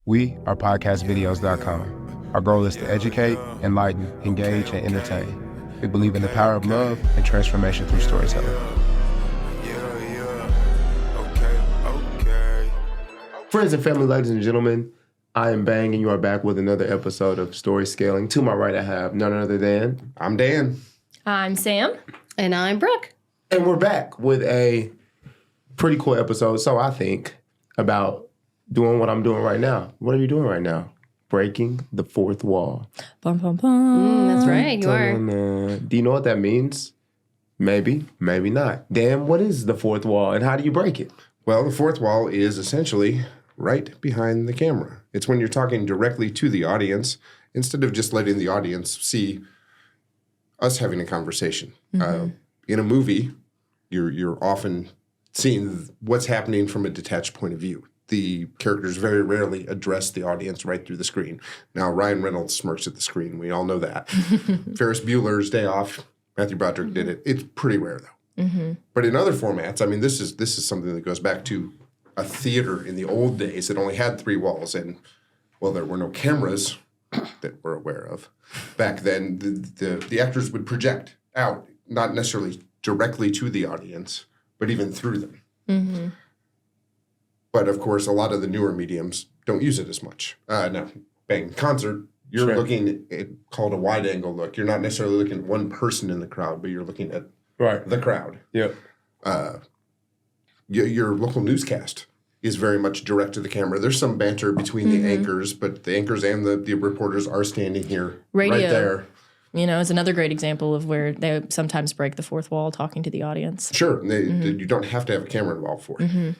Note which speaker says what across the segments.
Speaker 1: We are podcastvideos.com. Our goal is to educate, enlighten, engage, and entertain. We believe in the power of love and transformation through storytelling. Friends and family, ladies and gentlemen, I am Bang, and you are back with another episode of Story Scaling. To my right, I have none other than...
Speaker 2: I'm Dan.
Speaker 3: I'm Sam.
Speaker 4: And I'm Brooke.
Speaker 1: And we're back with a pretty cool episode, so I think, about doing what I'm doing right now. What are you doing right now? Breaking the fourth wall.
Speaker 3: Bum, bum, bum.
Speaker 4: That's right, you are.
Speaker 1: Do you know what that means? Maybe, maybe not. Dan, what is the fourth wall and how do you break it?
Speaker 2: Well, the fourth wall is essentially right behind the camera. It's when you're talking directly to the audience instead of just letting the audience see us having a conversation.
Speaker 3: Mm-hmm.
Speaker 2: In a movie, you're often seeing what's happening from a detached point of view. The characters very rarely address the audience right through the screen. Now, Ryan Reynolds smirks at the screen. We all know that. Ferris Bueller's Day Off, Matthew Broderick did it. It's pretty rare, though.
Speaker 3: Mm-hmm.
Speaker 2: But in other formats, I mean, this is something that goes back to a theater in the old days that only had three walls. And, well, there were no cameras that we're aware of. Back then, the actors would project out, not necessarily directly to the audience, but even through them.
Speaker 3: Mm-hmm.
Speaker 2: But, of course, a lot of the newer mediums don't use it as much. Now, Bang, concert, you're looking at called a wide-angle look. You're not necessarily looking at one person in the crowd, but you're looking at the crowd.
Speaker 1: Yep.
Speaker 2: Your local newscast is very much direct to the camera. There's some banter between the anchors, but the anchors and the reporters are standing here right there.
Speaker 3: You know, is another great example of where they sometimes break the fourth wall talking to the audience.
Speaker 2: Sure. You don't have to have a camera involved for it.
Speaker 3: Mm-hmm.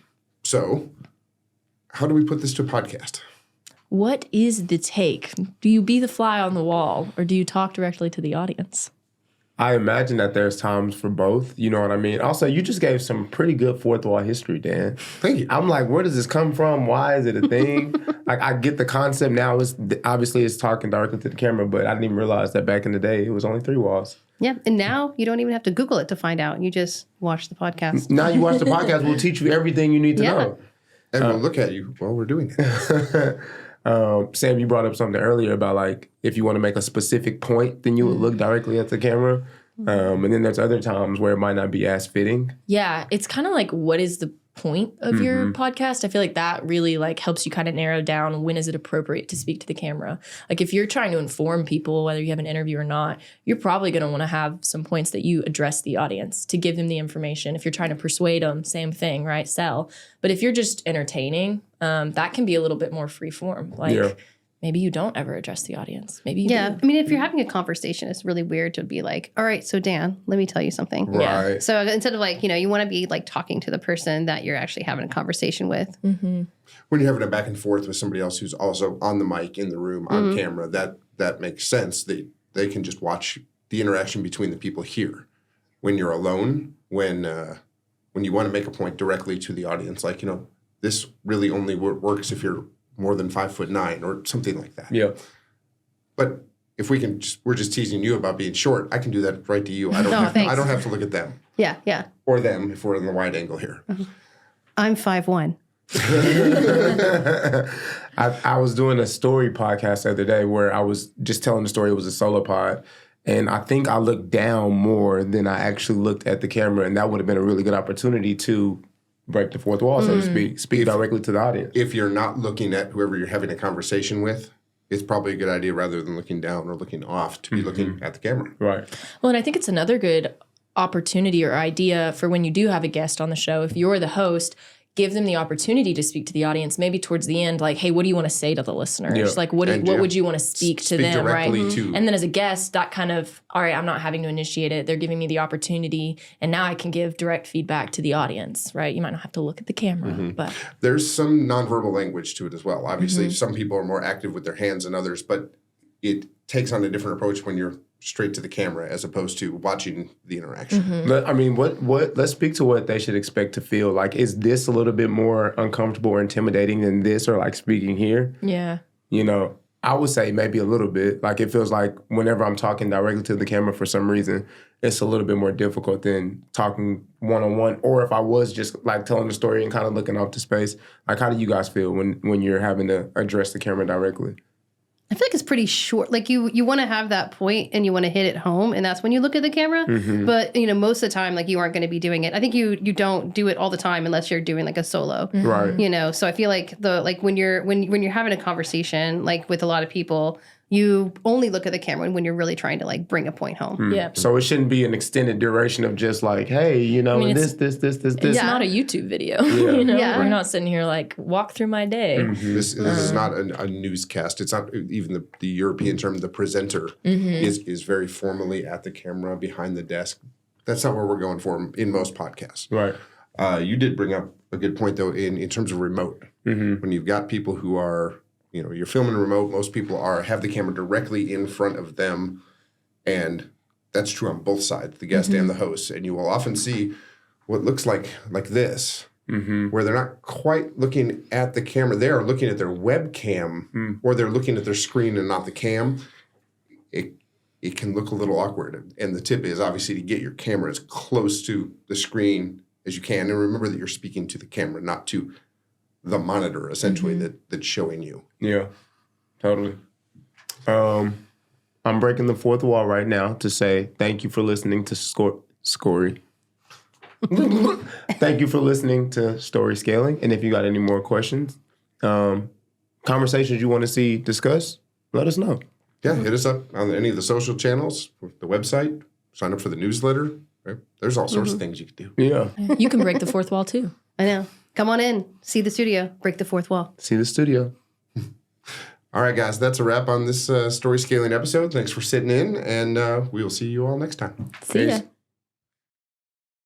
Speaker 2: So, how do we put this to a podcast?
Speaker 3: What is the take? Do you be the fly on the wall, or do you talk directly to the audience?
Speaker 1: I imagine that there's times for both. You know what I mean? Also, you just gave some pretty good fourth wall history, Dan.
Speaker 2: Thank you.
Speaker 1: I'm like, where does this come from? Why is it a thing? Like, I get the concept now. Obviously, it's talking directly to the camera, but I didn't even realize that back in the day, it was only three walls.
Speaker 4: Yeah, and now you don't even have to Google it to find out. You just watch the podcast.
Speaker 1: Now you watch the podcast. We'll teach you everything you need to know.
Speaker 2: And we'll look at you while we're doing it.
Speaker 1: Sam, you brought up something earlier about, like, if you want to make a specific point, then you would look directly at the camera. And then there's other times where it might not be as fitting.
Speaker 3: Yeah, it's kind of like, what is the point of your podcast? I feel like that really like helps you kind of narrow down when is it appropriate to speak to the camera. Like if you're trying to inform people, whether you have an interview or not, you're probably going to want to have some points that you address the audience to give them the information. If you're trying to persuade them, same thing, right? Sell. But if you're just entertaining, that can be a little bit more free form. Like maybe you don't ever address the audience. Maybe you do.
Speaker 4: I mean, if you're having a conversation, it's really weird to be like, all right, so Dan, let me tell you something.
Speaker 2: Right.
Speaker 4: Yeah. So instead of like, you want to be like talking to the person that you're actually having a conversation with.
Speaker 3: Mm-hmm.
Speaker 2: When you're having a back and forth with somebody else who's also on the mic, in the room, on camera, that makes sense. They can just watch the interaction between the people here. When you're alone, when you want to make a point directly to the audience, like, this really only works if you're more than 5'9" or something like that.
Speaker 1: Yeah.
Speaker 2: But if we're just teasing you about being short, I can do that right to you. I don't have to look at them.
Speaker 4: Yeah.
Speaker 2: Or them if we're in the wide angle here.
Speaker 4: I'm 5'1".
Speaker 1: I was doing a story podcast the other day where I was just telling the story. It was a solo pod. And I think I looked down more than I actually looked at the camera. And that would have been a really good opportunity to break the fourth wall, so to speak directly to the audience.
Speaker 2: If you're not looking at whoever you're having a conversation with, it's probably a good idea rather than looking down or looking off to be looking at the camera.
Speaker 1: Right.
Speaker 3: Well, and I think it's another good opportunity or idea for when you do have a guest on the show. If you're the host, give them the opportunity to speak to the audience, maybe towards the end, like, hey, what do you want to say to the listeners?
Speaker 1: Yeah.
Speaker 3: Like, what would you want to speak to them, right?
Speaker 2: To...
Speaker 3: And then as a guest, that kind of, all right, I'm not having to initiate it. They're giving me the opportunity, and now I can give direct feedback to the audience, right? You might not have to look at the camera, but...
Speaker 2: There's some nonverbal language to it as well. Obviously, some people are more active with their hands than others, but it takes on a different approach when you're straight to the camera as opposed to watching the interaction.
Speaker 1: I mean, let's speak to what they should expect to feel. Like, is this a little bit more uncomfortable or intimidating than this, or like speaking here?
Speaker 3: Yeah.
Speaker 1: I would say maybe a little bit. Like it feels like whenever I'm talking directly to the camera for some reason, it's a little bit more difficult than talking one-on-one. Or if I was just like telling the story and kind of looking off to space. Like how do you guys feel when you're having to address the camera directly?
Speaker 4: I feel like it's pretty short. Like you want to have that point and you want to hit it home, and that's when you look at the camera. But most of the time, like you aren't going to be doing it. I think you don't do it all the time unless you're doing like a solo,
Speaker 1: right?
Speaker 4: So I feel like when you're having a conversation like with a lot of people, you only look at the camera when you're really trying to like bring a point home.
Speaker 3: Yeah.
Speaker 1: So it shouldn't be an extended duration of just like, hey, this.
Speaker 3: It's not a YouTube video.
Speaker 4: Yeah.
Speaker 3: We're not sitting here like walk through my day.
Speaker 2: This is not a newscast. It's not even the European term. The presenter is very formally at the camera behind the desk. That's not where we're going for in most podcasts.
Speaker 1: Right.
Speaker 2: You did bring up a good point though in terms of remote. When you've got people who are you're filming remote. Most people have the camera directly in front of them, and that's true on both sides, the guest and the host. And you will often see what looks like this, where they're not quite looking at the camera. They are looking at their webcam, or they're looking at their screen and not the cam. It can look a little awkward. And the tip is obviously to get your camera as close to the screen as you can, and remember that you're speaking to the camera, not to the monitor essentially that's showing you.
Speaker 1: Yeah, totally. I'm breaking the fourth wall right now to say thank you for listening to Scory. Thank you for listening to Story Scaling. And if you got any more questions, conversations you want to see discussed, let us know.
Speaker 2: Yeah, hit us up on any of the social channels, the website, sign up for the newsletter. Right? There's all sorts of things you could do.
Speaker 1: Yeah.
Speaker 3: You can break the fourth wall too.
Speaker 4: I know. Come on in, see the studio, break the fourth wall.
Speaker 1: See the studio.
Speaker 2: All right, guys, that's a wrap on this story scaling episode. Thanks for sitting in, and we will see you all next time.
Speaker 3: See ya.